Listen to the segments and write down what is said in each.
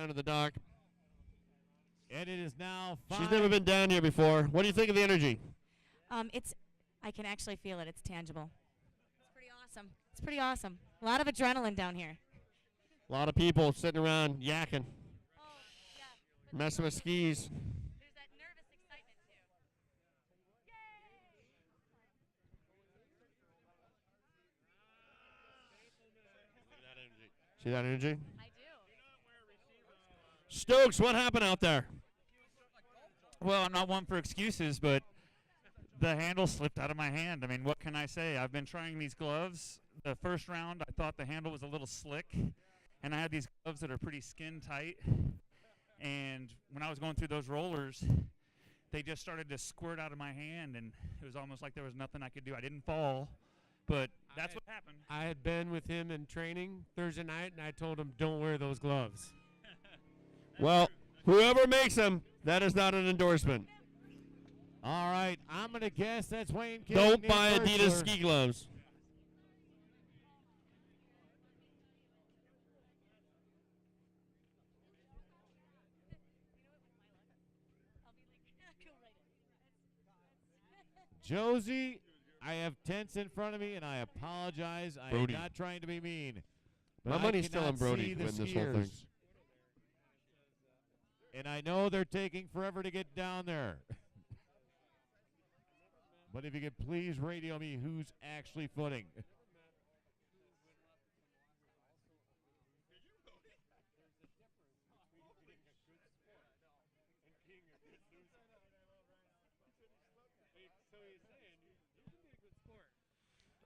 down to the dock. And it is now 5. She's never been down here before. What do you think of the energy? I can actually feel it. It's tangible. It's pretty awesome. It's pretty awesome. A lot of adrenaline down here. A lot of people sitting around yakking, Oh, yeah. messing with skis. There's that nervous excitement, too. Yay! See that energy? I do. Stokes, what happened out there? Well, I'm not one for excuses, but the handle slipped out of my hand. I mean, what can I say? I've been trying these gloves. The first round, I thought the handle was a little slick, and I had these gloves that are pretty skin tight. And when I was going through those rollers, they just started to squirt out of my hand, and it was almost like there was nothing I could do. I didn't fall, but that's what happened. I had been with him in training Thursday night, and I told him, don't wear those gloves. Well, whoever makes them, that is not an endorsement. All right, I'm going to guess that's Wayne King. Don't Nate buy Adidas Birchler. ski gloves. Josie, I have tents in front of me, and I apologize. I Brody. am not trying to be mean. But My I money's still on cannot Brody see to the win this whole thing. skiers. And I know they're taking forever to get down there. But if you could please radio me who's actually footing.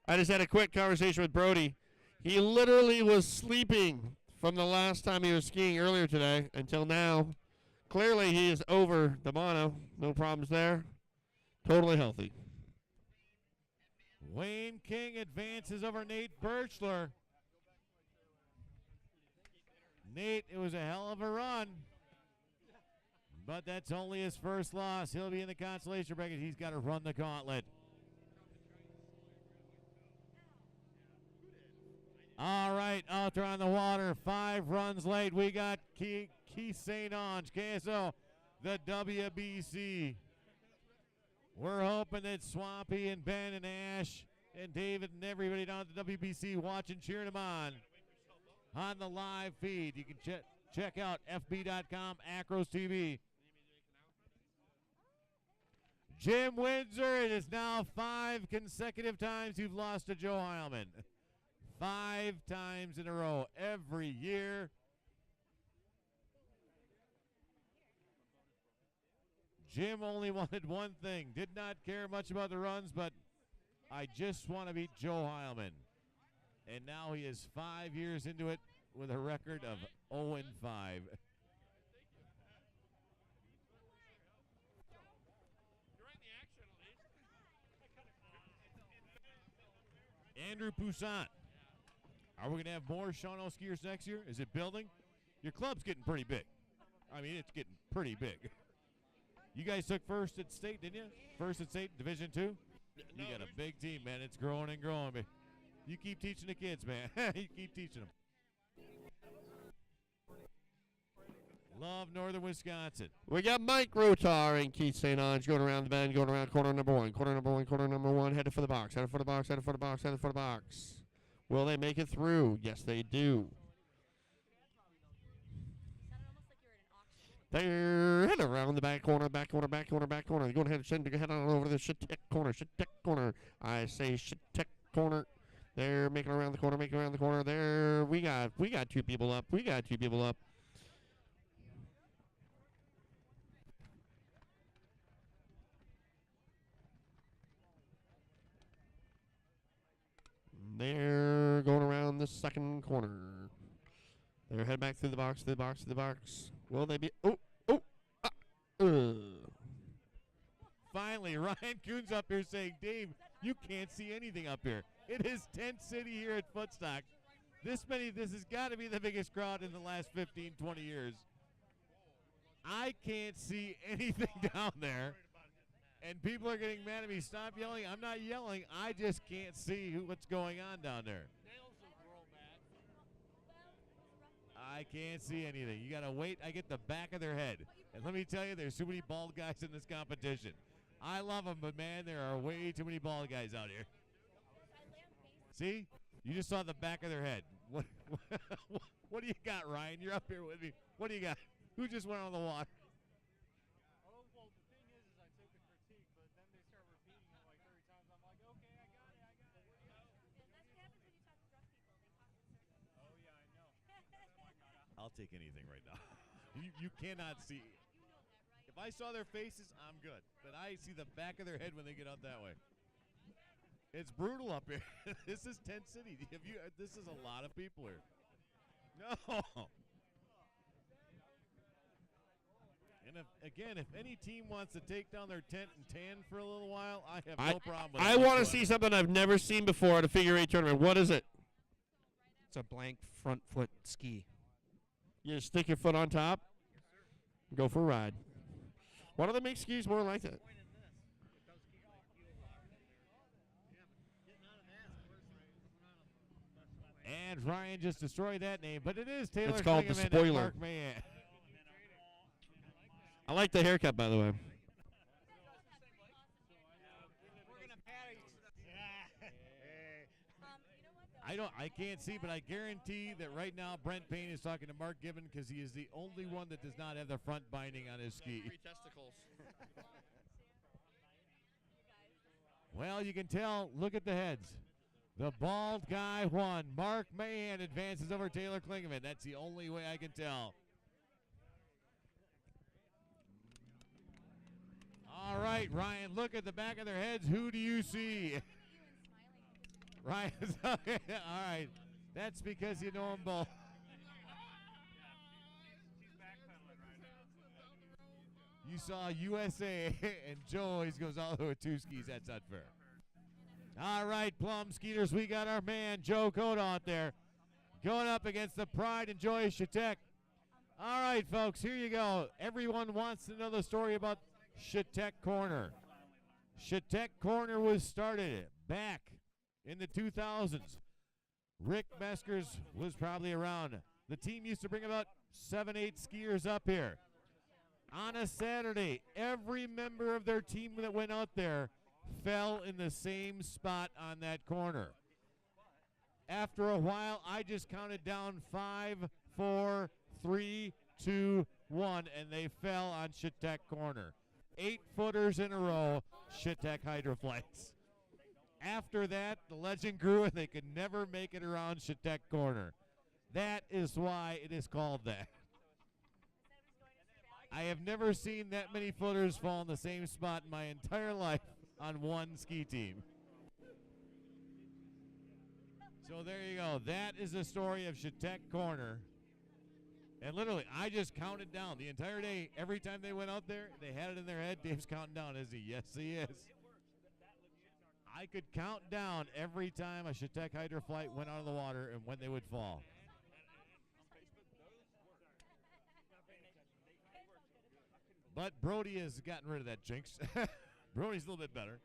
I just had a quick conversation with Brody. He literally was sleeping from the last time he was skiing earlier today until now. Clearly, he is over the mono. No problems there. Totally healthy. Wayne King advances over Nate Birchler. Nate, it was a hell of a run. But that's only his first loss. He'll be in the consolation bracket. He's got to run the gauntlet. All right, out there on the water, 5 runs late. We got Keith St. Ange, KSO, the WBC. We're hoping that Swampy and Ben and Ash and David and everybody down at the WBC watching, cheering them on the live feed. You can check out fb.com, Acros TV. Jim Windsor, it is now 5 consecutive times you've lost to Joe Heilman. 5 times in a row every year. Jim only wanted one thing. Did not care much about the runs, but I just want to beat Joe Heilman. And now he is 5 years into it with a record of 0-5. Andrew Poussaint. Are we going to have more Shawano skiers next year? Is it building? Your club's getting pretty big. I mean, it's getting pretty big. You guys took first at state, didn't you? First at state, Division II? You got a big team, man. It's growing and growing. But you keep teaching the kids, man. You keep teaching them. Love Northern Wisconsin. We got Mike Rotar and Keith St. Ange going around the bend, going around corner number 1, corner number 1, corner number 1, headed for the box, headed for the box, headed for the box, headed for the box. Will they make it through? Yes, they do. They're headed around the back corner, back corner, back corner, back corner. They're going to head on over to the shit-tech corner. I say shit-tech corner. They're making around the corner, making around the corner. There, we got 2 people up. We got 2 people up. They're going around the second corner. They're heading back through the box, through the box, through the box. Will they be? Finally, Ryan Coon's up here saying, Dave, you can't see anything up here. It is tent city here at Footstock. This has got to be the biggest crowd in the last 15, 20 years. I can't see anything down there. And people are getting mad at me. Stop yelling. I'm not yelling. I just can't see what's going on down there. I I can't see anything. You got to wait. I get the back of their head. And let me tell you, there's too many bald guys in this competition. I love them, but, man, there are way too many bald guys out here. See? You just saw the back of their head. What do you got, Ryan? You're up here with me. What do you got? Who just went on the water? Oh, well, the thing is I took the critique, but then they start repeating it like 30 times. I'm like, okay, I got it. Oh, yeah, I know. I'll take anything right now. You cannot see. If I saw their faces, I'm good. But I see the back of their head when they get out that way. It's brutal up here. This is Tent City. This is a lot of people here. No. And if any team wants to take down their tent and tan for a little while, I have no problem with it. I want to see something I've never seen before at a figure eight tournament. What is it? It's a blank front foot ski. You just stick your foot on top, go for a ride. Why don't they make skis more like that? And Ryan just destroyed that name, but it is Taylor It's called the Klingeman and spoiler. Mark Mahan. I like the haircut, by the way. I can't see, but I guarantee that right now Brent Payne is talking to Mark Gibbon because he is the only one that does not have the front binding on his ski. testicles. Well, you can tell. Look at the heads. The bald guy won. Mark Mahan advances over Taylor Klingeman. That's the only way I can tell. All right, Ryan, look at the back of their heads. Who do you see? Ryan, all right. That's because you know them both. You saw USA, and Joe always goes all the way with two skis. That's unfair. All right, Plum Skeeters, we got our man Joe Cota out there going up against the Pride and Joy Shatek. All right, folks, here you go. Everyone wants to know the story about Shatek Corner. Shatek Corner was started back in the 2000s. Rick Meskers was probably around. The team used to bring about 7, 8 skiers up here. On a Saturday, every member of their team that went out there fell in the same spot on that corner. After a while, I just counted down 5, 4, 3, 2, 1, and they fell on Shatek Corner. 8-footers in a row, Shatek Hydroflex. After that, the legend grew and they could never make it around Shatek Corner. That is why it is called that. I have never seen that many footers fall in the same spot in my entire life on one ski team. So there you go. That is the story of Shatek Corner. And literally, I just counted down the entire day. Every time they went out there, they had it in their head. Dave's counting down. Is he? Yes, he is. I could count down every time a Shatek Hydroflight went out of the water and when they would fall. But Brody has gotten rid of that jinx. Brody's a little bit better.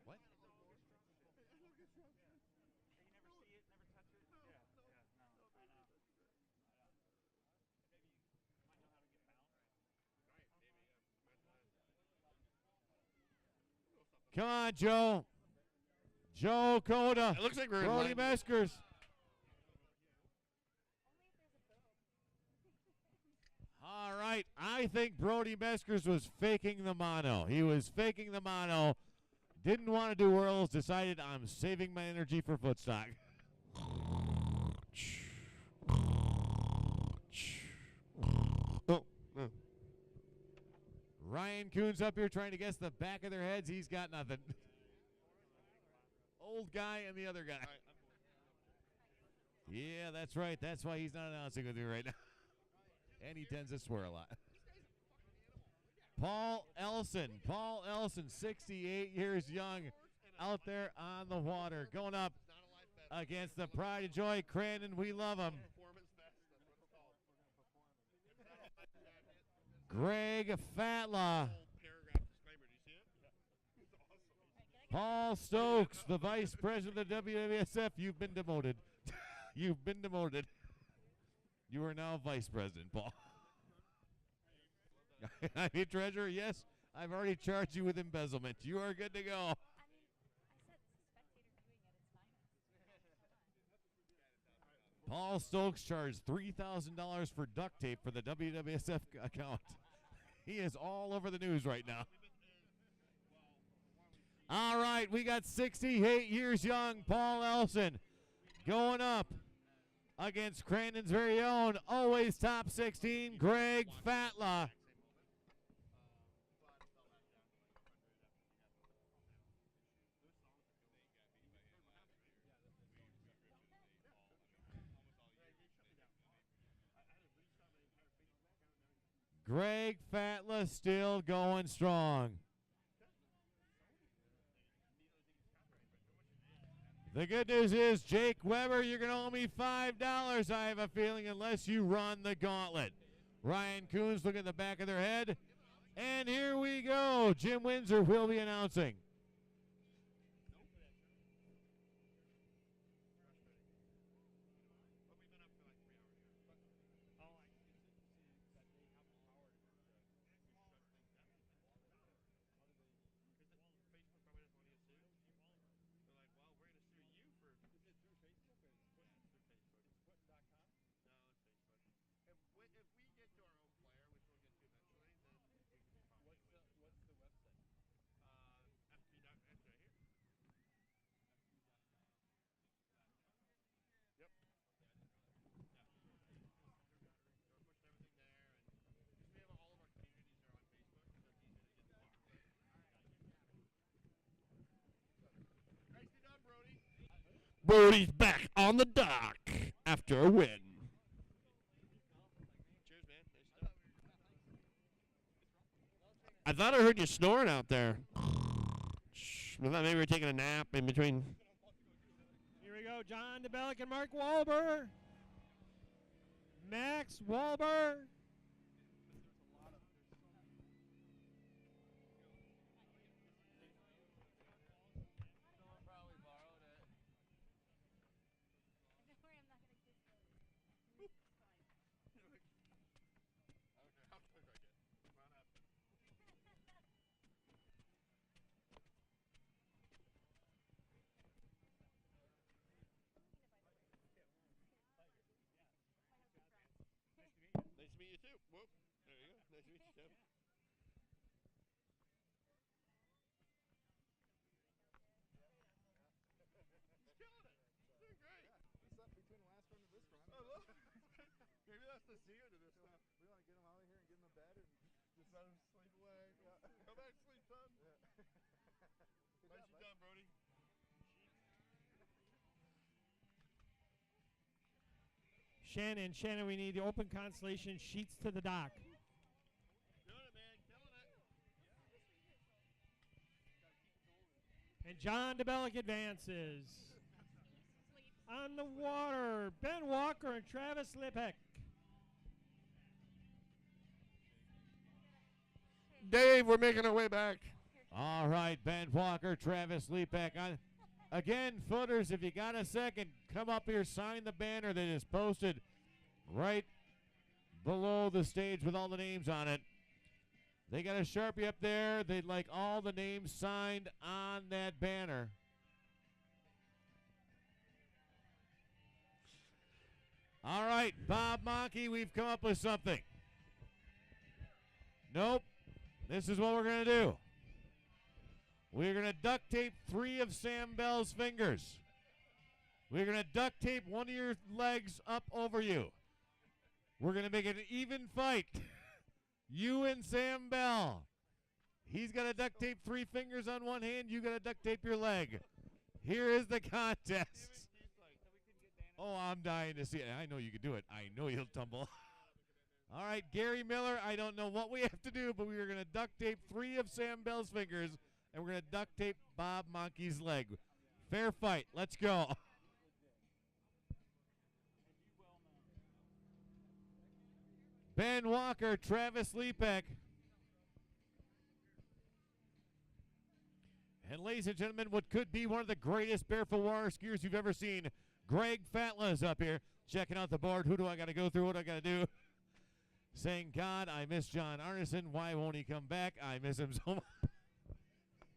What? Come on, Joe. Joe Cota. It looks like we're in Brody line. Meskers. All right. I think Brody Meskers was faking the mono. He was faking the mono. Didn't want to do whirls. Decided I'm saving my energy for Footstock. Oh, no. Ryan Coons up here trying to guess the back of their heads. He's got nothing. Old guy and the other guy. Yeah, that's right. That's why he's not announcing with you right now. And he tends to swear a lot. Paul Elson. Paul Elson, 68 years young, out there on the water, going up against the Pride and Joy Crandon. We love him. Greg Fatla. Paul Stokes, the vice president of the WWSF, you've been demoted. You've been demoted. You are now vice president, Paul. I'm your treasurer, yes. I've already charged you with embezzlement. You are good to go. I mean, I said spectator doing it. It's fine. Paul Stokes charged $3,000 for duct tape for the WWSF account. He is all over the news right now. All right, we got 68 years young Paul Elson going up against Crandon's very own, always top 16, Greg Fatla. Greg Fatla still going strong. The good news is, Jake Weber, you're going to owe me $5, I have a feeling, unless you run the gauntlet. Ryan Coons looking at the back of their head. And here we go. Jim Windsor will be announcing. Brody's back on the dock after a win. Cheers, man. Nice stuff. I thought I heard you snoring out there. I thought maybe we were taking a nap in between. Here we go. John DeBellick and Mark Wahlberg. Max Wahlberg. Nice to meet you too. Whoop. There you go. Nice to meet you, Tim. He's killing it. He's doing great. What's up between the last run and this run? I love it. Maybe that's the secret to this stuff. We want to get him out of here and get him to bed and Just let him sleep away. Yeah. Go back to sleep, son. Good Nicely done, Brody. Shannon, we need the open constellation sheets to the dock. Doing it, man. Killing it. And John DeBellick advances. On the water, Ben Walker and Travis Lipek. Dave, we're making our way back. All right, Ben Walker, Travis Lepek. Again, footers, if you got a second, come up here, sign the banner that is posted right below the stage with all the names on it. They got a Sharpie up there. They'd like all the names signed on that banner. All right, Bob Monkey, we've come up with something. Nope. This is what we're going to do. We're going to duct tape 3 of Sam Bell's fingers. We're going to duct tape one of your legs up over you. We're going to make it an even fight. You and Sam Bell. He's got to duct tape 3 fingers on one hand. You got to duct tape your leg. Here is the contest. Oh, I'm dying to see it. I know you can do it. I know you'll tumble. All right, Gary Miller, I don't know what we have to do, but we are going to duct tape 3 of Sam Bell's fingers, and we're going to duct tape Bob Monkey's leg. Fair fight. Let's go. Ben Walker, Travis Lepek. And ladies and gentlemen, what could be one of the greatest barefoot water skiers you've ever seen, Greg Fatla is up here checking out the board. Who do I got to go through? What do I got to do? Saying, God, I miss John Arneson. Why won't he come back? I miss him so much.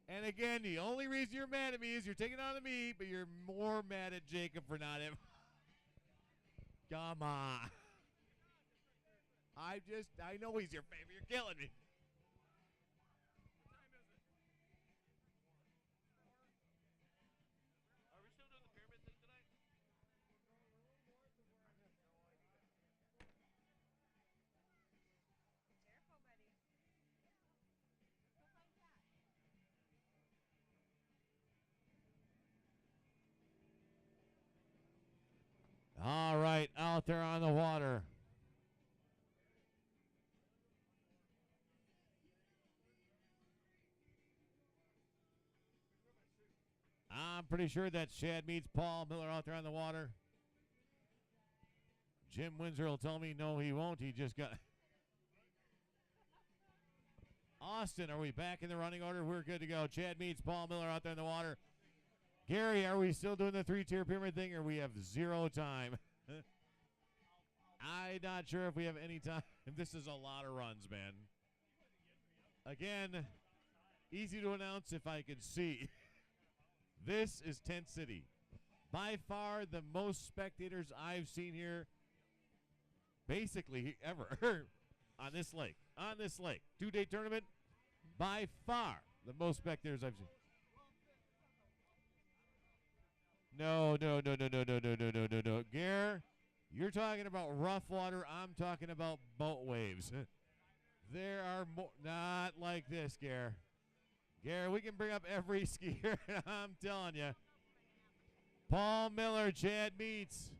And again, the only reason you're mad at me is you're taking it on to me, but you're more mad at Jacob for not him. Come on. I know he's your favorite. You're killing me. All right, out there on the water. I'm pretty sure that Chad meets Paul Miller out there on the water. Jim Windsor will tell me no, he won't. He just got. Austin, are we back in the running order? We're good to go. Chad meets Paul Miller out there in the water. Gary, are we still doing the 3-tier pyramid thing, or we have 0 time? I'm not sure if we have any time. This is a lot of runs, man. Again, easy to announce if I can see. This is Tent City. By far the most spectators I've seen here, basically ever, on this lake. On this lake. 2-day tournament, by far the most spectators I've seen. No. Gare, you're talking about rough water. I'm talking about boat waves. There are more. Not like this, Gare. Gare, we can bring up every skier. I'm telling you. Paul Miller, Chad Meets.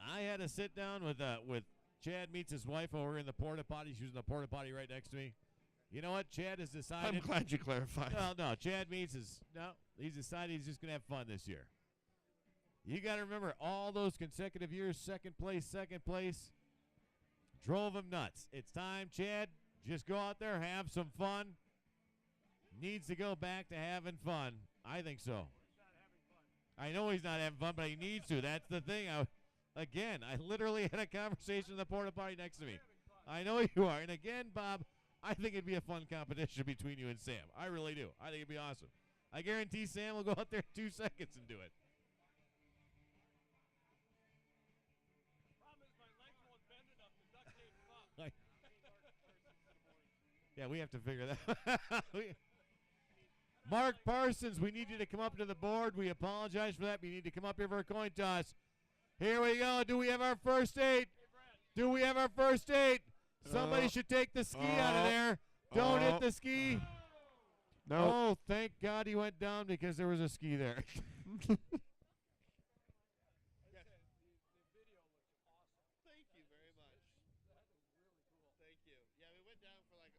I had to sit down with Chad Meets' wife over in the porta potty. She's using the porta potty right next to me. You know what? Chad has decided. I'm glad you clarified. No. Chad Meets he's decided he's just going to have fun this year. You got to remember, all those consecutive years, second place, drove him nuts. It's time, Chad, just go out there, have some fun. Needs to go back to having fun. I think so. I know he's not having fun, but he needs to. That's the thing. I literally had a conversation in the porta potty next to me. I know you are. And again, Bob, I think it'd be a fun competition between you and Sam. I really do. I think it'd be awesome. I guarantee Sam will go out there in 2 seconds and do it. Yeah, we have to figure that out. Mark Parsons, we need you to come up to the board. We apologize for that. We need to come up here for a coin toss. Here we go. Do we have our first 8? Do we have our first 8? Somebody should take the ski out of there. Don't hit the ski. No. Oh, thank God he went down because there was a ski there. Thank you very much. Thank you. Yeah, we went down for like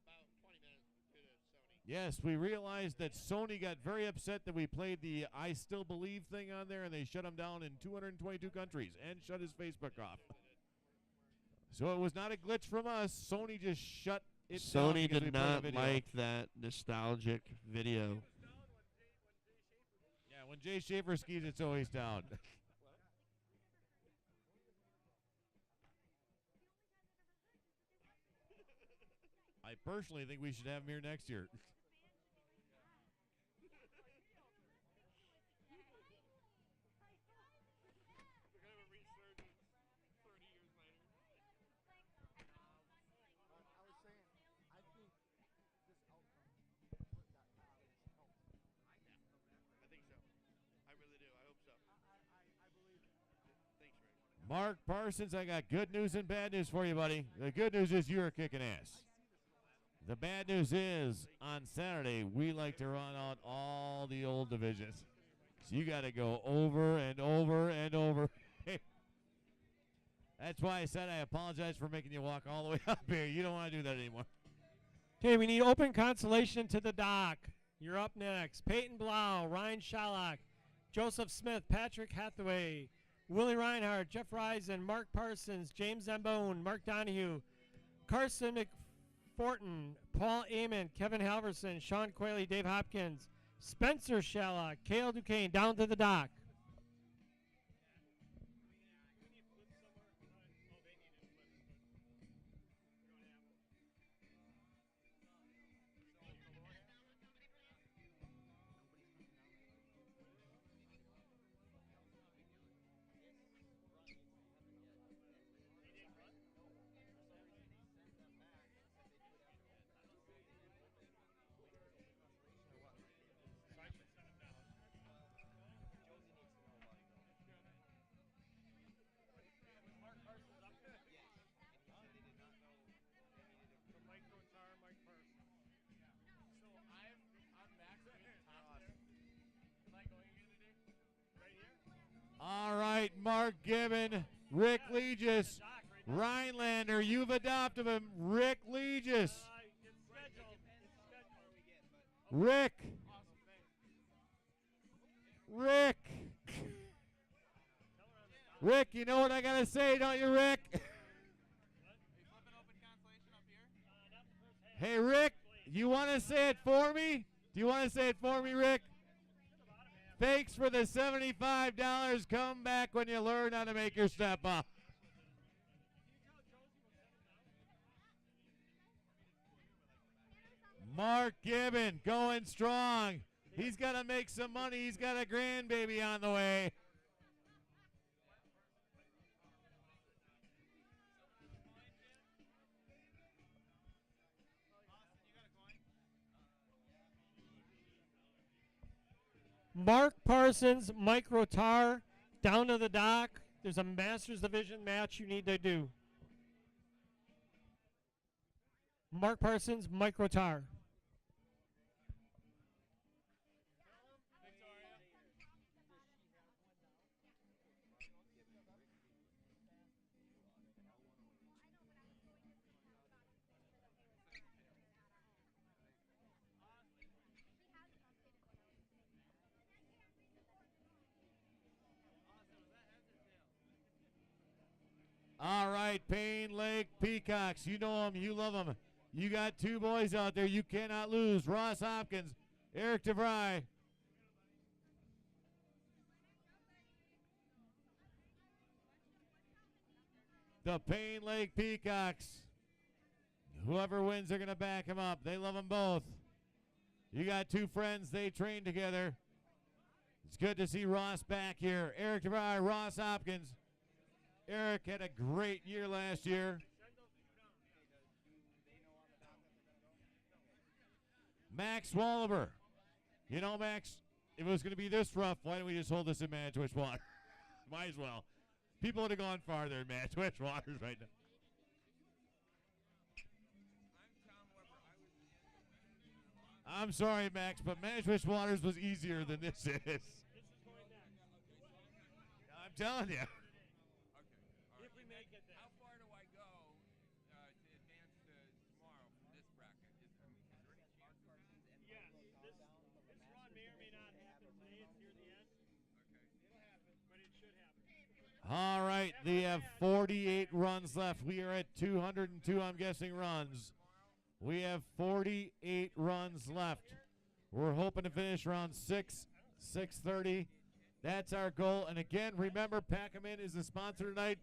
about 20 minutes due to Sony. Yes, we realized that Sony got very upset that we played the I Still Believe thing on there, and they shut him down in 222 countries and shut his Facebook off. So it was not a glitch from us. Sony just shut it down. Sony because we did played the not video. like that nostalgic video. Yeah, when Jay Schaefer skis, it's always down. I personally think we should have him here next year. I was saying, I think this outcome put that knowledge helps. I think so. I really do. I hope so. I believe it. Thanks, Rick. Mark Parsons, I got good news and bad news for you, buddy. The good news is you're kicking ass. The bad news is on Saturday, we like to run out all the old divisions. So you got to go over and over and over. That's why I said I apologize for making you walk all the way up here. You don't want to do that anymore. Okay, we need open consolation to the dock. You're up next. Peyton Blau, Ryan Shalak, Joseph Smith, Patrick Hathaway, Willie Reinhardt, Jeff Risen, Mark Parsons, James Zambone, Mark Donahue, Carson Fortin, Paul Amon, Kevin Halverson, Sean Quayle, Dave Hopkins, Spencer Shella, Cale Duquesne down to the dock. All right, Mark Gibbon, Rick Legis, Rhinelander, you've adopted him. Rick Legis. Rick. Rick. Rick, you know what I got to say, don't you, Rick? Hey, Rick, you want to say it for me? Do you want to say it for me, Rick? Thanks for the $75. Come back when you learn how to make your step up. Mark Gibbon going strong. He's got to make some money. He's got a grandbaby on the way. Mark Parsons, Mike Rotar, down to the dock. There's a Masters Division match you need to do. Mark Parsons, Mike Rotar. All right, Payne Lake Peacocks. You know them. You love them. You got two boys out there you cannot lose. Ross Hopkins, Eric DeVry. The Payne Lake Peacocks. Whoever wins, they're going to back him up. They love them both. You got two friends. They train together. It's good to see Ross back here. Eric DeVry, Ross Hopkins. Eric had a great year last year. Max Wallaber. You know, Max, if it was going to be this rough, why don't we just hold this in Manitowish water? Might as well. People would have gone farther in Manitowish waters right now. I'm sorry, Max, but Manitowish waters was easier than this is. I'm telling you. All right, they have 48 runs left. We are at 202, I'm guessing, runs. We have 48 runs left. We're hoping to finish around 6:30. That's our goal. And again, remember, Pac-A-Man is the sponsor tonight.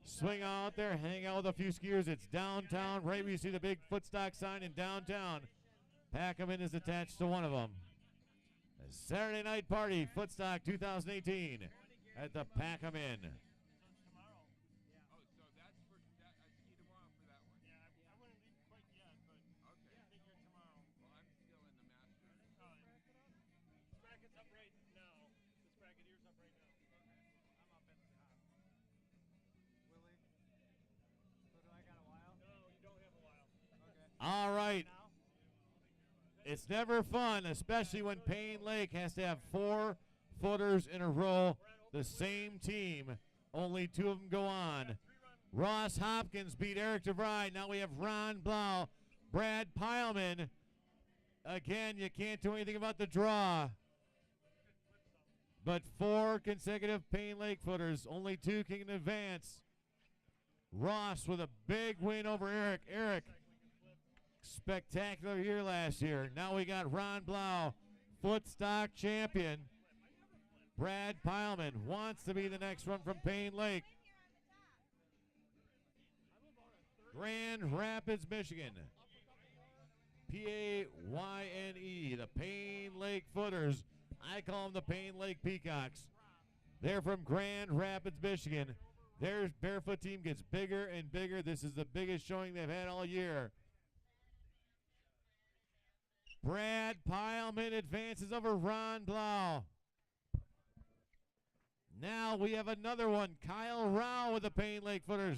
Swing out there, hang out with a few skiers. It's downtown, right where you see the big Footstock sign in downtown. Pac-A-Man is attached to one of them. A Saturday night party, Footstock 2018. At the Pac-A-Man. All right. It's never fun, especially when Payne Lake has to have 4 footers in a row. The same team, only 2 of them go on. Ross Hopkins beat Eric DeVry. Now we have Ron Blau, Brad Pileman. Again, you can't do anything about the draw. But 4 consecutive Payne Lake footers. Only 2 can advance. Ross with a big win over Eric. Eric spectacular year last year. Now we got Ron Blau, Footstock champion. Brad Pileman wants to be the next one from Payne Lake. Grand Rapids, Michigan. P-A-Y-N-E, the Payne Lake Footers. I call them the Payne Lake Peacocks. They're from Grand Rapids, Michigan. Their Barefoot team gets bigger and bigger. This is the biggest showing they've had all year. Brad Pileman advances over Ron Blau. Now we have another one. Kyle Rao with the Payne Lake Footers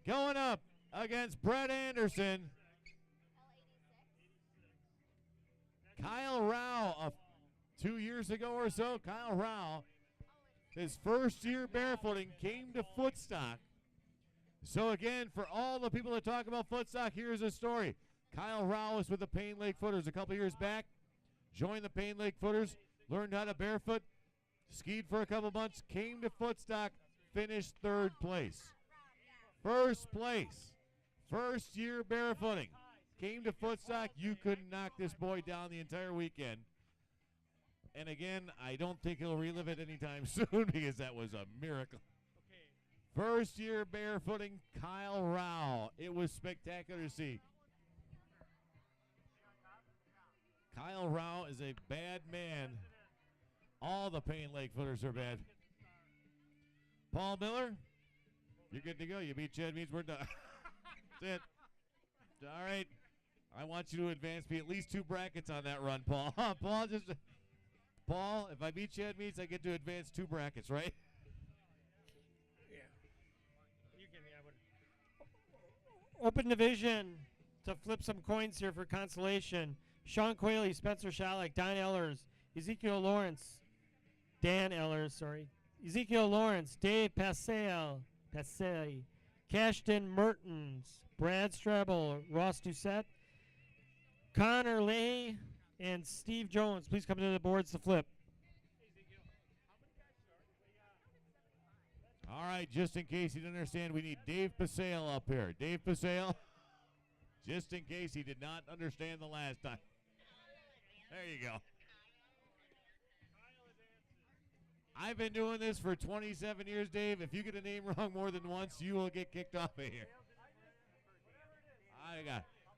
going up against Brett Anderson. Kyle Rao, 2 years ago or so, Kyle Rao, his first year barefooting, came to Footstock. So again, for all the people that talk about Footstock, here's a story. Kyle Rao was with the Payne Lake Footers a couple years back, joined the Payne Lake Footers, learned how to barefoot, skied for a couple months, came to Footstock, finished 3rd place. First place, first year barefooting. Came to Footstock, you couldn't knock this boy down the entire weekend. And again, I don't think he'll relive it anytime soon because that was a miracle. First year barefooting, Kyle Rao. It was spectacular to see. Kyle Rao is a bad man. All the Payne Lake Footers are bad. Paul Miller, you're good to go. You beat Chad Means, we're done. That's it. All right. I want you to advance me at least 2 brackets on that run, Paul. Paul, if I beat Chad Means, I get to advance 2 brackets, right? Yeah. You can have one. Open division to flip some coins here for consolation. Sean Quayle, Spencer Shalek, Don Ellers, Ezekiel Lawrence, Dan Ellers, sorry. Ezekiel Lawrence, Dave Passay, Cashton Mertens, Brad Strebel, Ross Doucette, Connor Lay, and Steve Jones. Please come to the boards to flip. All right, just in case you didn't understand, we need Dave Pasale up here. Dave Pasale, just in case he did not understand the last time. There you go. I've been doing this for 27 years, Dave. If you get a name wrong more than once, you will get kicked off of here.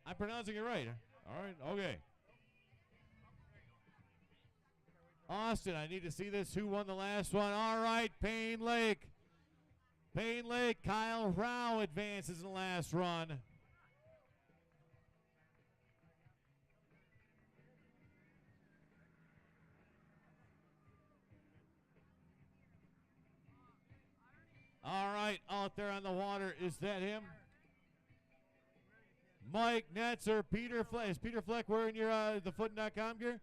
I'm pronouncing it right. All right, okay. Austin, I need to see this. Who won the last one? All right, Payne Lake. Payne Lake, Kyle Rao advances in the last run. All right, out there on the water, is that him? Mike Netzer, Peter Fleck. Is Peter Fleck wearing your the Footin.com gear?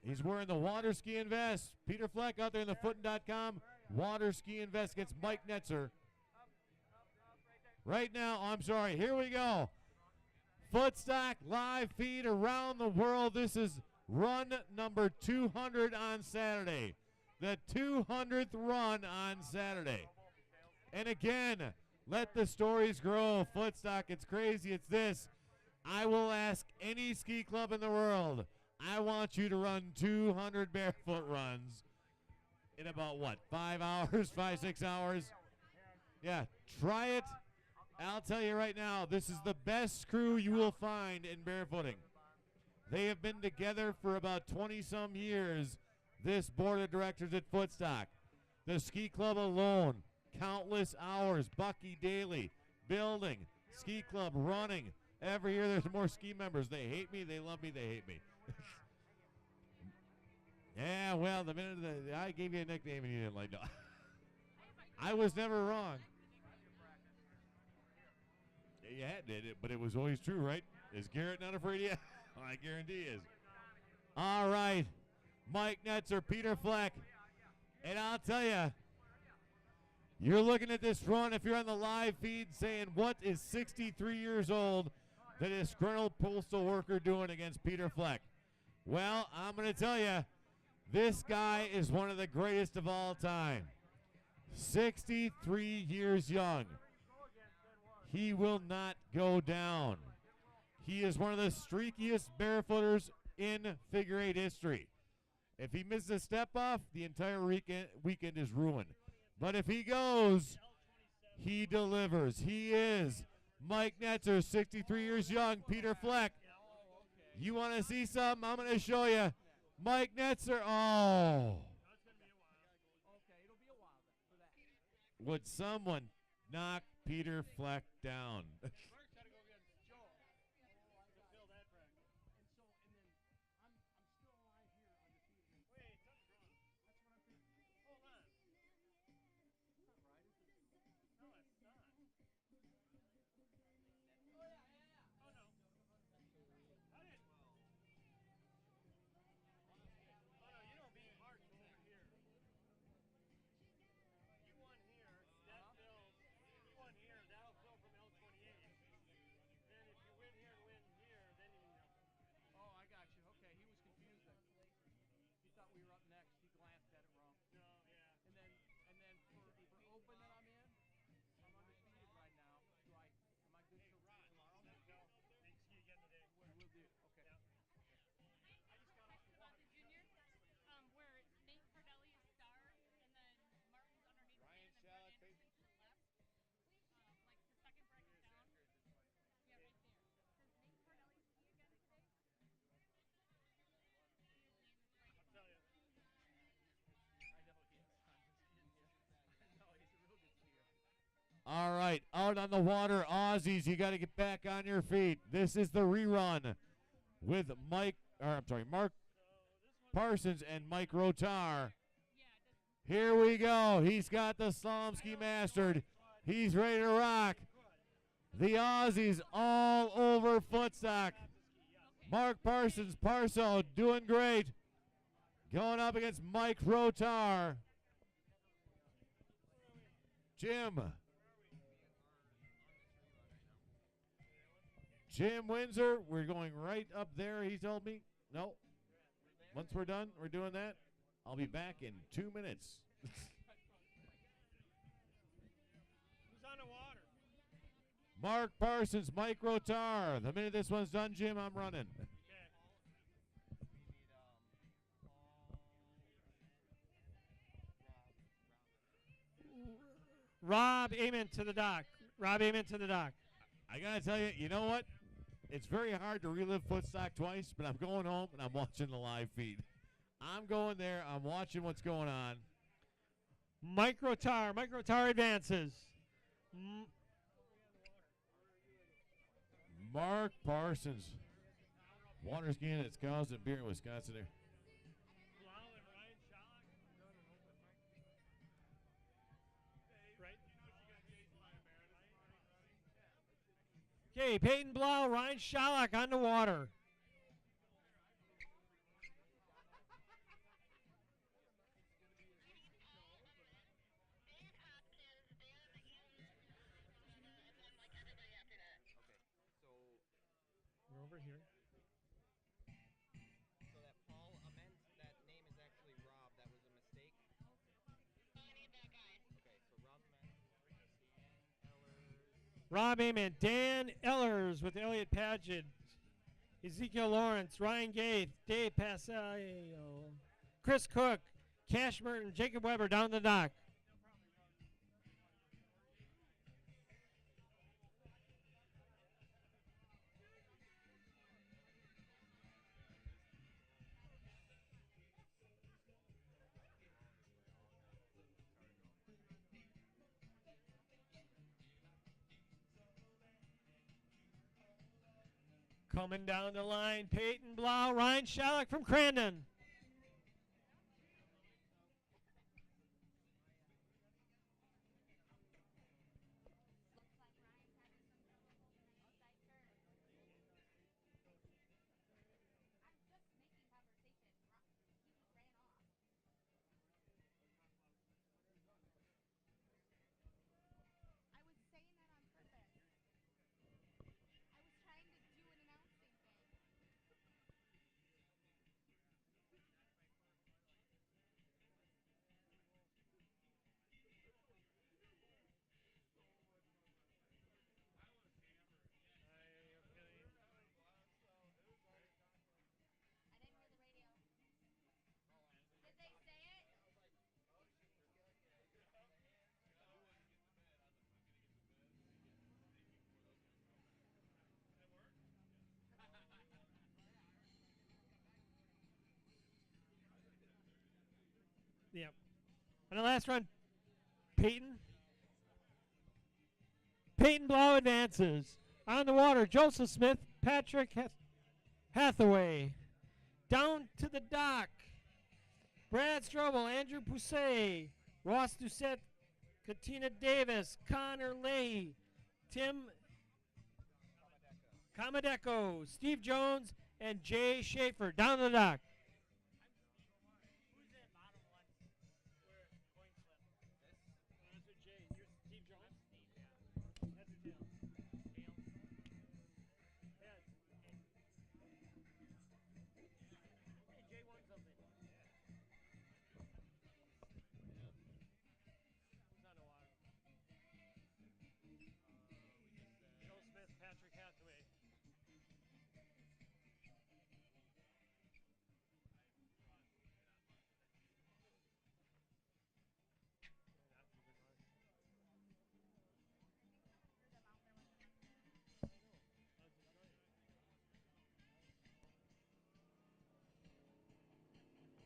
He's wearing the water skiing vest. Peter Fleck out there in the Footin.com water skiing vest against Mike Netzer. Right now, I'm sorry, here we go. Footstock live feed around the world. This is run number 200 on Saturday. The 200th run on Saturday. And again, let the stories grow. Footstock, it's crazy, it's this. I will ask any ski club in the world, I want you to run 200 barefoot runs in about what, 5 hours, 5-6 hours? Yeah, try it. I'll tell you right now, this is the best crew you will find in barefooting. They have been together for about 20-some years, this board of directors at Footstock. The ski club alone, countless hours, Bucky Daly, building, ski club running. Every year there's more ski members. They hate me, they love me, they hate me. Yeah, well, the minute I gave you a nickname and you didn't like it. I was never wrong. Yeah, you did it, but it was always true, right? Is Garrett not afraid of you? I guarantee he is. All right. Mike Netzer, Peter Fleck. And I'll tell you, you're looking at this run, if you're on the live feed, saying, what is 63 years old, the disgruntled postal worker doing against Peter Fleck? Well, I'm going to tell you, this guy is one of the greatest of all time. 63 years young. He will not go down. He is one of the streakiest barefooters in figure eight history. If he misses a step off, the entire weekend is ruined. But if he goes, he delivers. He is Mike Netzer, 63 years young. Peter Fleck. You want to see something? I'm going to show you. Mike Netzer. Oh. Would someone knock Peter Fleck down? All right, out on the water, Aussies, you got to get back on your feet. This is the rerun with Mark Parsons and Mike Rotar. Here we go. He's got the slalom ski mastered. He's ready to rock. The Aussies all over Footstock. Mark Parsons, Parso, doing great. Going up against Mike Rotar. Jim Windsor, we're going right up there, he told me. No. Once we're done, we're doing that. I'll be back in 2 minutes. Who's on the water? Mark Parsons, Mike Rotar. The minute this one's done, Jim, I'm running. Rob Amen to the dock. Rob Amen to the dock. I got to tell you, you know what? It's very hard to relive Footstock twice, but I'm going home and I'm watching the live feed. I'm going there. I'm watching what's going on. Mike Rotar. Mike Rotar advances. Mark Parsons. Water skiing at Scouts and Beer in Wisconsin there. Okay, Peyton Blau, Ryan Shalak on the water. We're over here. So that Paul Ament, that name is actually Rob. That was a mistake. Okay, so Rob Ament, Rob Amen, Dan Ellers with Elliott Paget, Ezekiel Lawrence, Ryan Gaith, Dave Passaio, Chris Cook, Cash Merton, Jacob Weber down the dock. Coming down the line, Peyton Blau, Ryan Shalak from Crandon. Yep. On the last run, Peyton Blau advances. On the water, Joseph Smith, Patrick Hathaway. Down to the dock, Brad Strobel, Andrew Pousset, Ross Doucette, Katina Davis, Connor Leahy, Tim Kamadeko, Steve Jones, and Jay Schaefer. Down to the dock.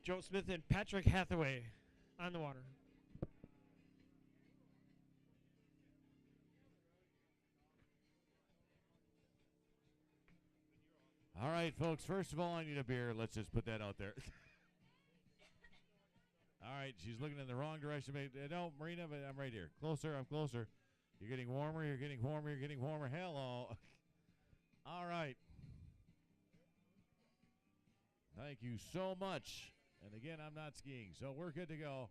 Joe Smith and Patrick Hathaway on the water. All right, folks. First of all, I need a beer. Let's just put that out there. All right, she's looking in the wrong direction. No, Marina, but I'm right here. Closer, I'm closer. You're getting warmer, you're getting warmer, you're getting warmer. Hello. All right. Thank you so much. And again, I'm not skiing, so we're good to go.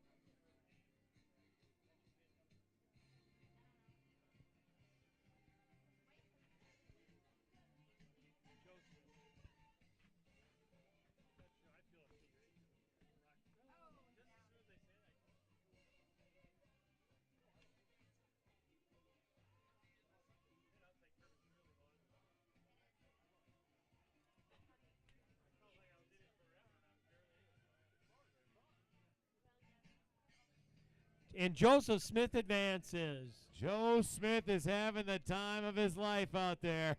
And Joseph Smith advances. Joe Smith is having the time of his life out there.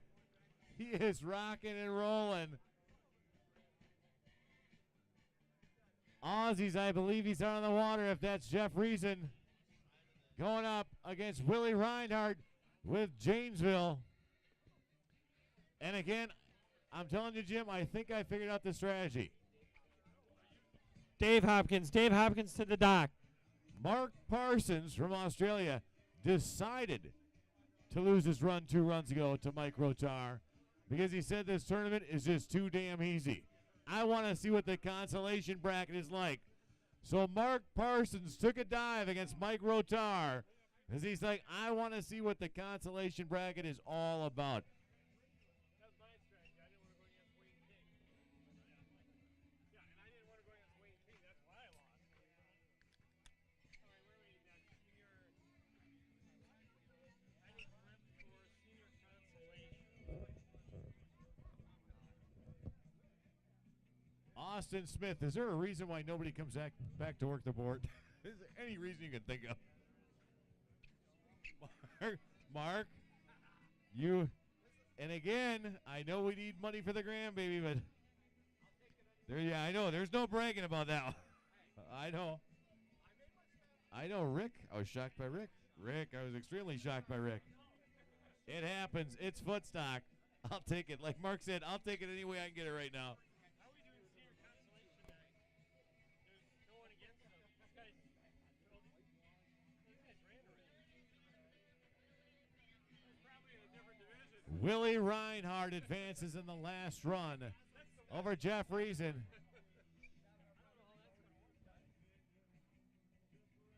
He is rocking and rolling. Aussies, I believe he's out on the water if that's Jeff Reason. Going up against Willie Reinhardt with Janesville. And again, I'm telling you, Jim, I think I figured out the strategy. Dave Hopkins to the dock. Mark Parsons from Australia decided to lose his run 2 runs ago to Mike Rotar because he said this tournament is just too damn easy. I want to see what the consolation bracket is like. So Mark Parsons took a dive against Mike Rotar because he's like, I want to see what the consolation bracket is all about. Austin Smith, is there a reason why nobody comes back to work the board? Is there any reason you can think of? Mark, you, and again, I know we need money for the grandbaby, but yeah, I know. There's no bragging about that. I know, Rick. I was shocked by Rick. I was extremely shocked by Rick. It happens. It's Footstock. I'll take it. Like Mark said, I'll take it any way I can get it right now. Willie Reinhardt advances in the last run over Jeff Reason.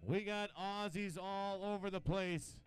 We got Aussies all over the place.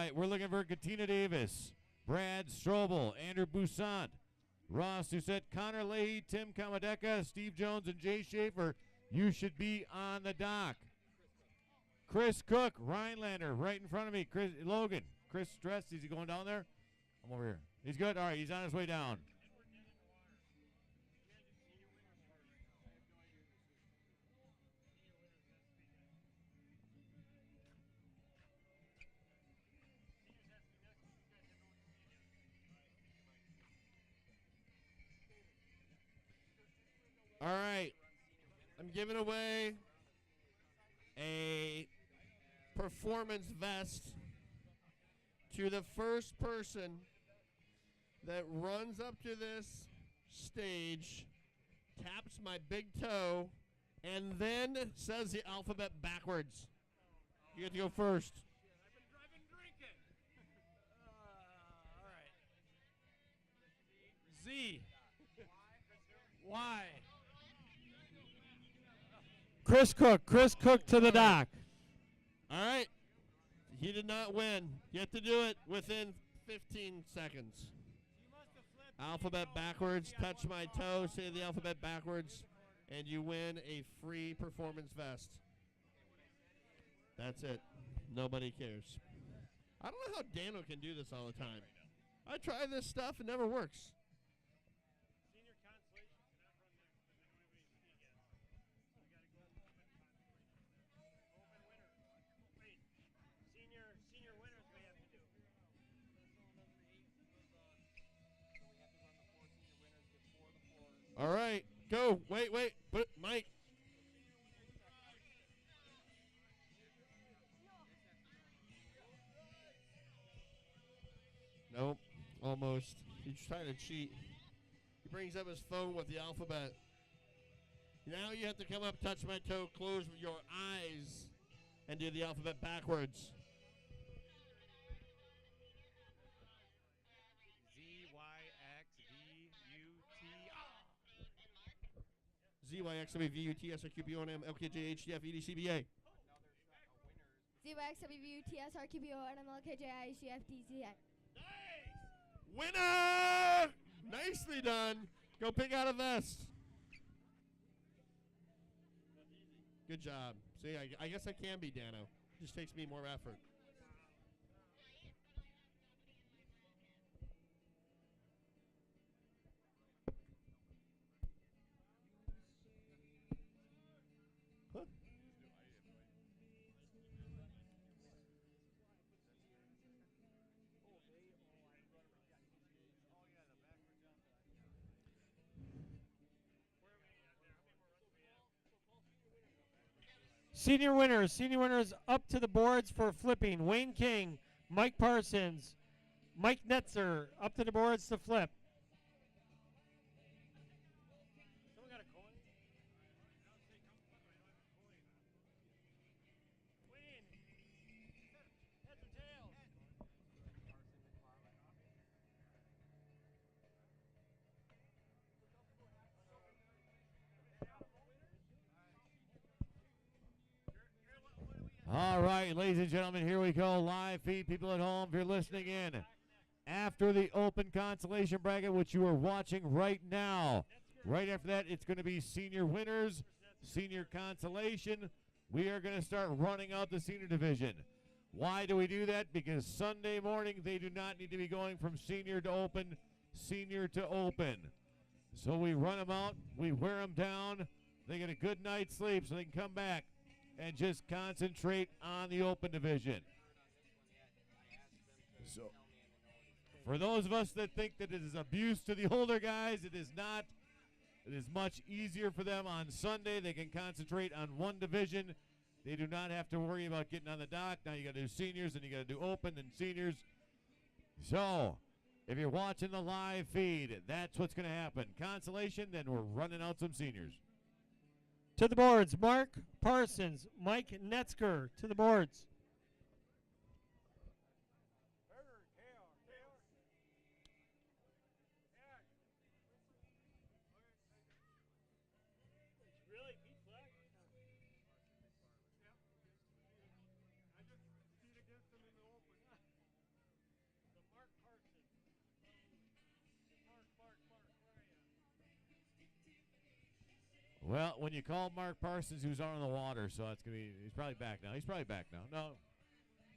right, we're looking for Katina Davis, Brad Strobel, Andrew Boussaint, Ross Doucette, Connor Leahy, Tim Kamadeka, Steve Jones, and Jay Schaefer. You should be on the dock. Chris Cook, Rhinelander, right in front of me. Logan. Chris dressed. Is he going down there? I'm over here. He's good. All right, he's on his way down. All right. I'm giving away a performance vest to the first person that runs up to this stage, taps my big toe, and then says the alphabet backwards. You get to go first. Z. Y. Chris Cook to the dock. All right. He did not win. You have to do it within 15 seconds. Alphabet backwards, touch my toe, say the alphabet backwards, and you win a free performance vest. That's it. Nobody cares. I don't know how Dano can do this all the time. I try this stuff, it never works. All right, go. Wait. Put Mike. Nope, almost. He's trying to cheat. He brings up his phone with the alphabet. Now you have to come up, touch my toe, close your eyes, and do the alphabet backwards. ZYXWVUTSRQPONM LKJHDF ZYXWVUTSRQPONM Winner! Nicely done. Go pick out a vest. Good job. See, I guess I can be Dano. Just takes me more effort. Huh? Senior winners up to the boards for flipping. Wayne King, Mike Parsons, Mike Netzer up to the boards to flip. Someone got a coin? Win. Heads or tails? All right, ladies and gentlemen, here we go. Live feed, people at home, if you're listening in. After the open consolation bracket, which you are watching right now, right after that, it's going to be senior winners, senior consolation. We are going to start running out the senior division. Why do we do that? Because Sunday morning, they do not need to be going from senior to open, senior to open. So we run them out, we wear them down, they get a good night's sleep so they can come back and just concentrate on the open division. So, for those of us that think that it is abuse to the older guys, it is not. It is much easier for them on Sunday. They can concentrate on one division. They do not have to worry about getting on the dock. Now you got to do seniors, and you got to do open and seniors. So, if you're watching the live feed, that's what's going to happen. Consolation, then we're running out some seniors. To the boards, Mark Parsons, Mike Netzker to the boards. Well, when you call Mark Parsons, who's on the water, so it's gonna be. He's probably back now. He's probably back now. No,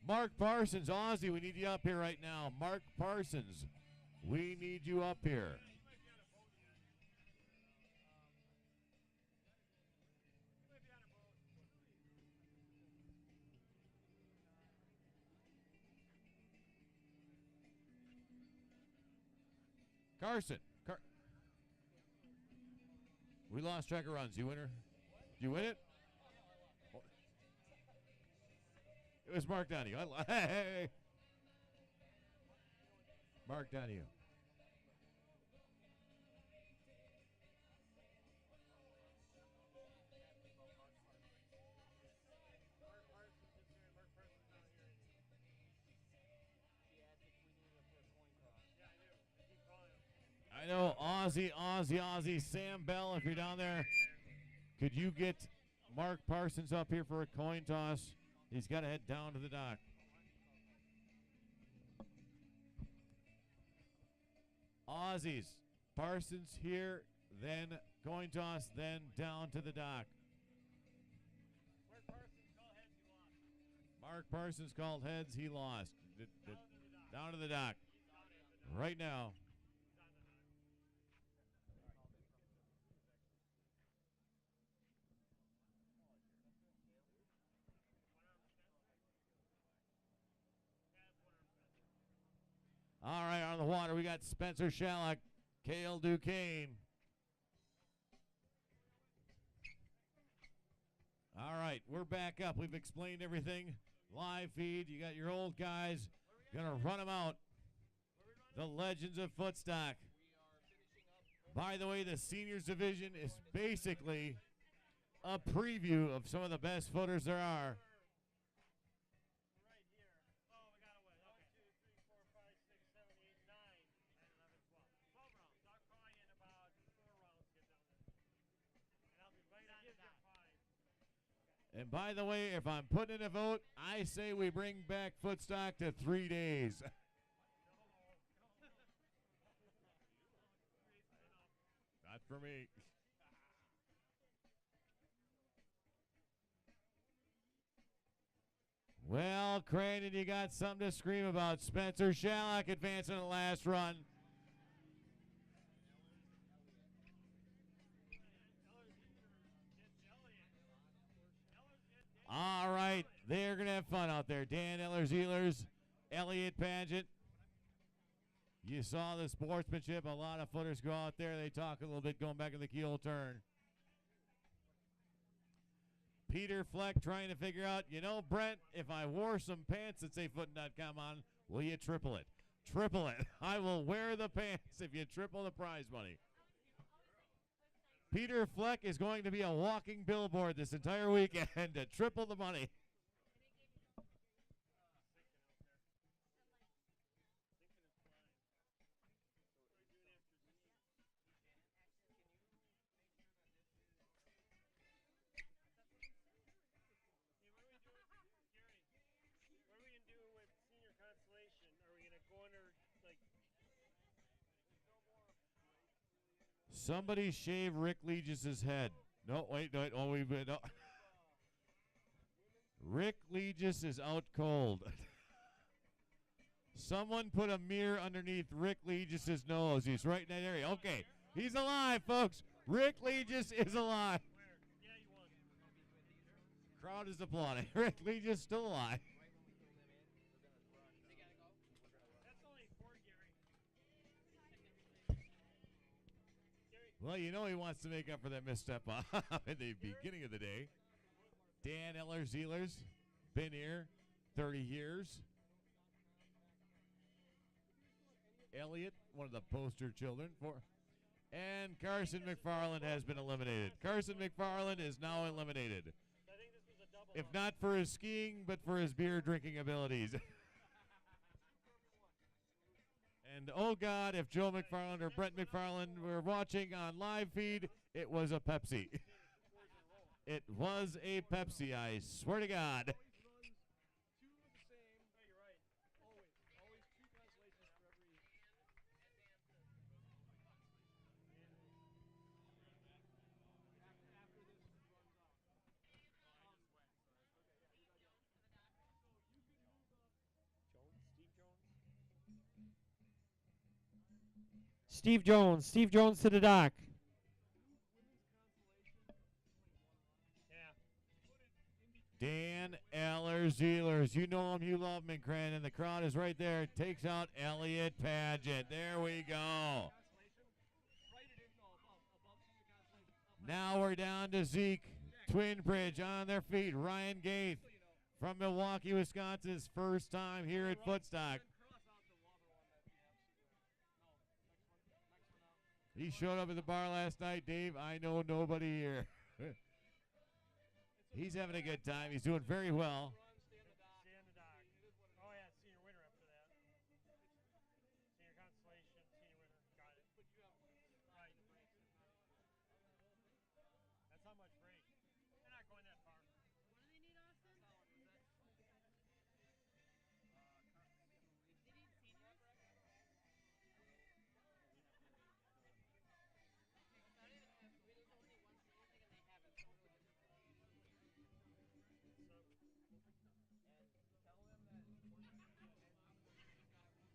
Mark Parsons, Aussie, we need you up here right now. Mark Parsons, we need you up here. Carson. We lost track of runs. You winner? Did you win it? It was Mark Donahue. Hey. Mark Donahue. I know Aussie. Sam Bell, if you're down there, could you get Mark Parsons up here for a coin toss? He's got to head down to the dock. Aussies. Parsons here, then coin toss, then down to the dock. Mark Parsons called heads. He lost. Down to the dock. Right now. All right, on the water, we got Spencer Shallock, Cale Duquesne. All right, we're back up. We've explained everything. Live feed. You got your old guys. Going to run them out. The Legends of Footstock. By the way, the seniors division is basically a preview of some of the best footers there are. And by the way, if I'm putting in a vote, I say we bring back Footstock to 3 days. Not for me. Well, Crandon, you got something to scream about. Spencer Shallock advancing the last run. All right, they're going to have fun out there. Dan Ehlers, Elliott Paget. You saw the sportsmanship. A lot of footers go out there. They talk a little bit going back in the keel turn. Peter Fleck trying to figure out, you know, Brent, if I wore some pants that say Foot.com on, will you triple it? Triple it. I will wear the pants if you triple the prize money. Peter Fleck is going to be a walking billboard this entire weekend to triple the money. Somebody shave Rick Legis' head. No, wait. Oh, we've been. No. Rick Legis is out cold. Someone put a mirror underneath Rick Legis' nose. He's right in that area. Okay, he's alive, folks. Rick Legis is alive. Crowd is applauding. Rick Legis still alive. Well, you know he wants to make up for that misstep in the beginning of the day. Dan Ehlers, been here 30 years. Elliott, one of the poster children for. And Carson McFarland has been eliminated. Carson McFarland is now eliminated. If not for his skiing, but for his beer drinking abilities. And oh God, if Joe McFarland or Brent McFarland were watching on live feed, it was a Pepsi. It was a Pepsi, I swear to God. Steve Jones. Steve Jones to the dock. Dan Eller-Zealers. You know him, you love him in Crandon. The crowd is right there. Takes out Elliot Paget. There we go. Now we're down to Zeke. Twin Bridge on their feet. Ryan Gaith from Milwaukee, Wisconsin's first time here at Footstock. He showed up at the bar last night, Dave. I know nobody here. He's having a good time. He's doing very well.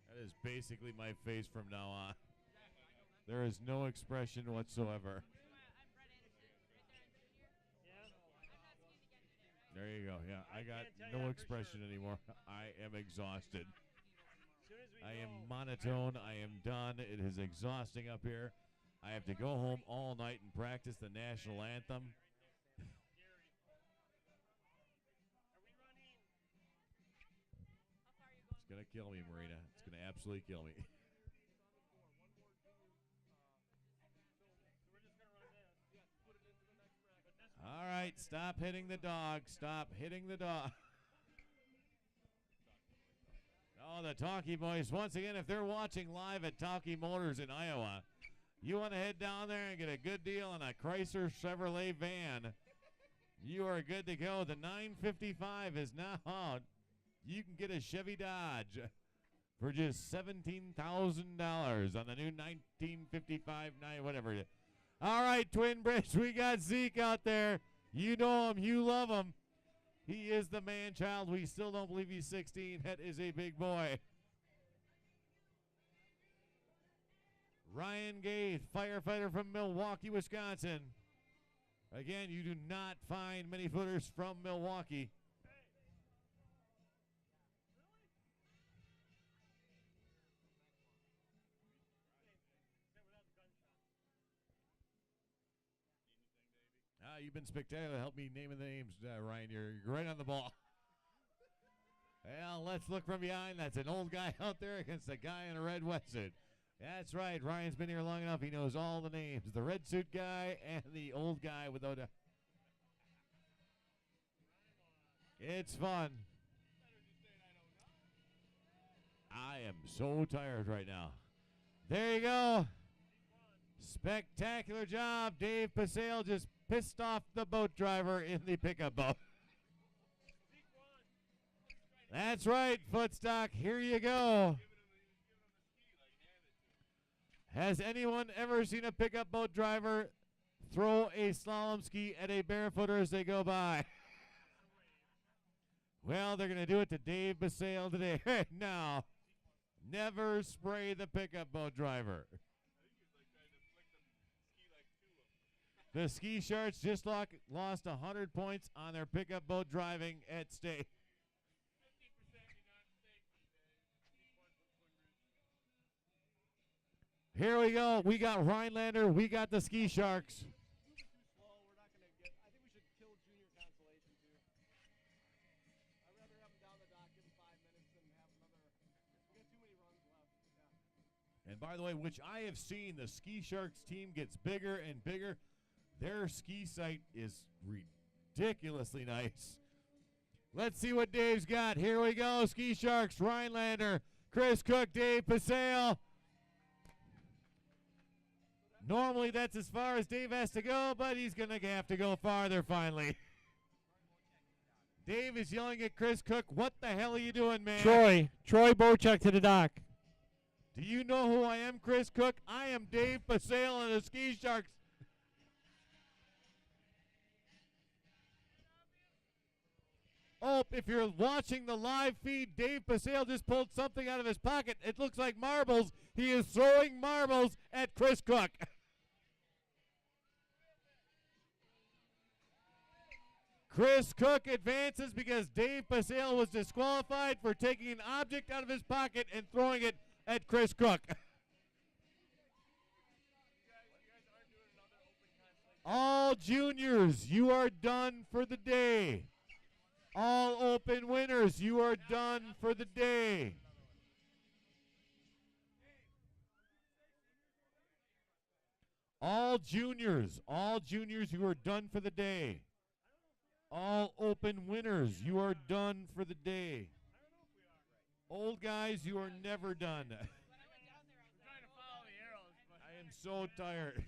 That is basically my face from now on. There is no expression whatsoever. There you go. Yeah, I got no expression anymore. I am exhausted. I am monotone. I am done. It is exhausting up here. I have to go home all night and practice the national anthem. It's going to kill me, Marina. It's going to absolutely kill me. All right, stop hitting the dog. Stop hitting the dog. Oh, the Talkie Boys. Once again, if they're watching live at Talkie Motors in Iowa, you want to head down there and get a good deal on a Chrysler Chevrolet van, you are good to go. The 955 is now out. You can get a Chevy Dodge for just $17,000 on the new 1955, whatever it is. All right, Twin Bridge, we got Zeke out there. You know him, you love him. He is the man-child. We still don't believe he's 16. That is a big boy. Ryan Gaith, firefighter from Milwaukee, Wisconsin. Again, you do not find many footers from Milwaukee. You've been spectacular. Help me naming the names, Ryan. You're right on the ball. Well, let's look from behind. That's an old guy out there against a guy in a red wetsuit. That's right. Ryan's been here long enough. He knows all the names. The red suit guy and the old guy without a... It's fun. I am so tired right now. There you go. Spectacular job. Dave Pasale just pissed off the boat driver in the pickup boat. That's right, Footstock. Here you go. Has anyone ever seen a pickup boat driver throw a slalom ski at a barefooter as they go by? Well, they're going to do it to Dave Pasale today. Now, never spray the pickup boat driver. The Ski Sharks just lost 100 points on their pickup boat driving at state. Here we go. We got Rhinelander. We got the Ski Sharks. And by the way, which I have seen, the Ski Sharks team gets bigger and bigger. Their ski site is ridiculously nice. Let's see what Dave's got. Here we go. Ski Sharks, Rhinelander, Chris Cook, Dave Pasale. Normally that's as far as Dave has to go, but he's going to have to go farther finally. Dave is yelling at Chris Cook, what the hell are you doing, man? Troy Bochuk to the dock. Do you know who I am, Chris Cook? I am Dave Pasale and the Ski Sharks. Oh, if you're watching the live feed, Dave Pasale just pulled something out of his pocket. It looks like marbles. He is throwing marbles at Chris Cook. Chris Cook advances because Dave Pasale was disqualified for taking an object out of his pocket and throwing it at Chris Cook. All juniors, you are done for the day. All open winners, you are done for the day. All juniors, you are done for the day. All open winners, you are done for the day. Old guys, you are never done. I am so tired.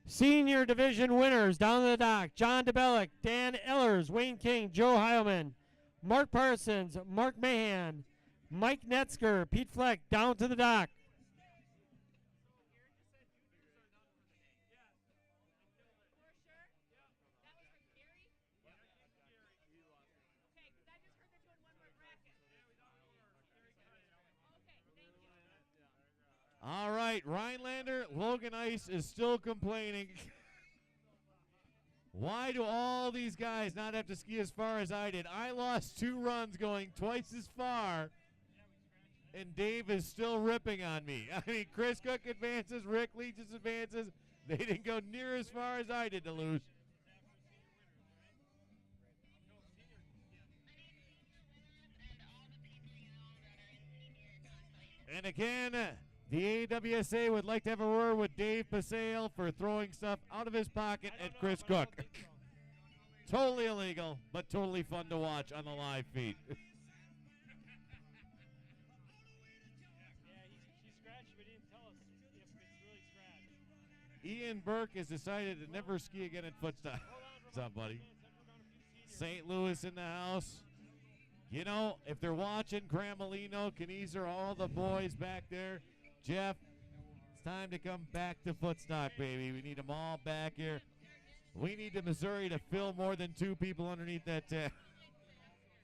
Senior division winners down to the dock. John DeBellick, Dan Ellers, Wayne King, Joe Heilman, Mark Parsons, Mark Mahan, Mike Netzger, Pete Fleck down to the dock. All right, Rhinelander, Logan Ice is still complaining. Why do all these guys not have to ski as far as I did? I lost 2 runs going twice as far, and Dave is still ripping on me. I mean, Chris Cook advances, Rick Leach's advances. They didn't go near as far as I did to lose. And again, the AWSA would like to have a word with Dave Pasale for throwing stuff out of his pocket at Chris Cook. Totally illegal, but totally fun to watch on the live feed. Ian Burke has decided to never ski again at Footstock. What's up, buddy? St. Louis in the house. You know, if they're watching Cramelino, Kniezer, all the boys back there, Jeff, it's time to come back to Footstock, baby. We need them all back here. We need the Missouri to fill more than 2 people underneath that tent.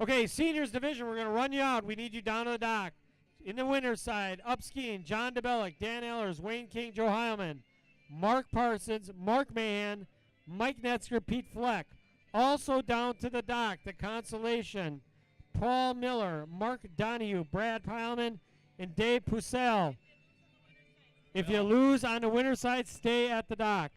Okay, seniors division, we're going to run you out. We need you down to the dock. In the winner's side, up skiing, John DeBellick, Dan Ellers, Wayne King, Joe Heilman, Mark Parsons, Mark Mahan, Mike Netzger, Pete Fleck. Also down to the dock, the consolation, Paul Miller, Mark Donahue, Brad Pileman, and Dave Pusell. If you lose on the winner's side, stay at the dock.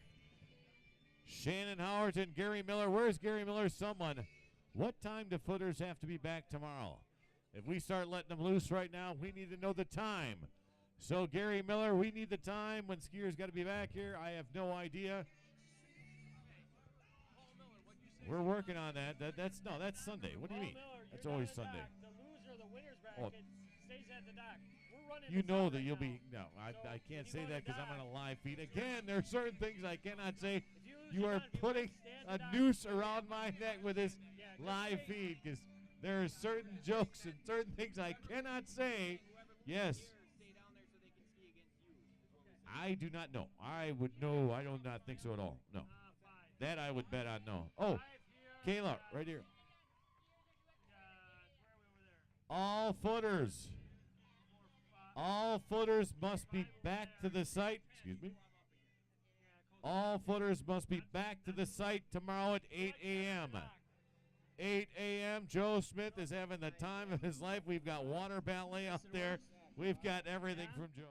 Shannon Howerton, Gary Miller. Where's Gary Miller? Someone. What time do footers have to be back tomorrow? If we start letting them loose right now, we need to know the time. So, Gary Miller, we need the time when skiers got to be back here. I have no idea. We're working on that. That's Sunday. What do you mean? That's always Sunday. The loser, the winner's Oh. bracket, stays at the dock. We're running You this know out that right you'll now. be, no, I can't say that because I'm on a live feed. Again, there are certain things I cannot say. If you lose, You you're are done. If you putting stay at a the dock. noose around my neck with this Yeah, good live stay. feed because there are certain jokes and certain things I cannot say. Yes. Stay down there so they can ski against you. Is what we're saying. I do not know. I would know. I do not think so at all. No. That I would bet on no. Oh, Kayla, right here. All footers. All footers must be back to the site. Excuse me. All footers must be back to the site tomorrow at 8 a.m. 8 a.m. Joe Smith is having the time of his life. We've got water ballet up there. We've got everything from Joe.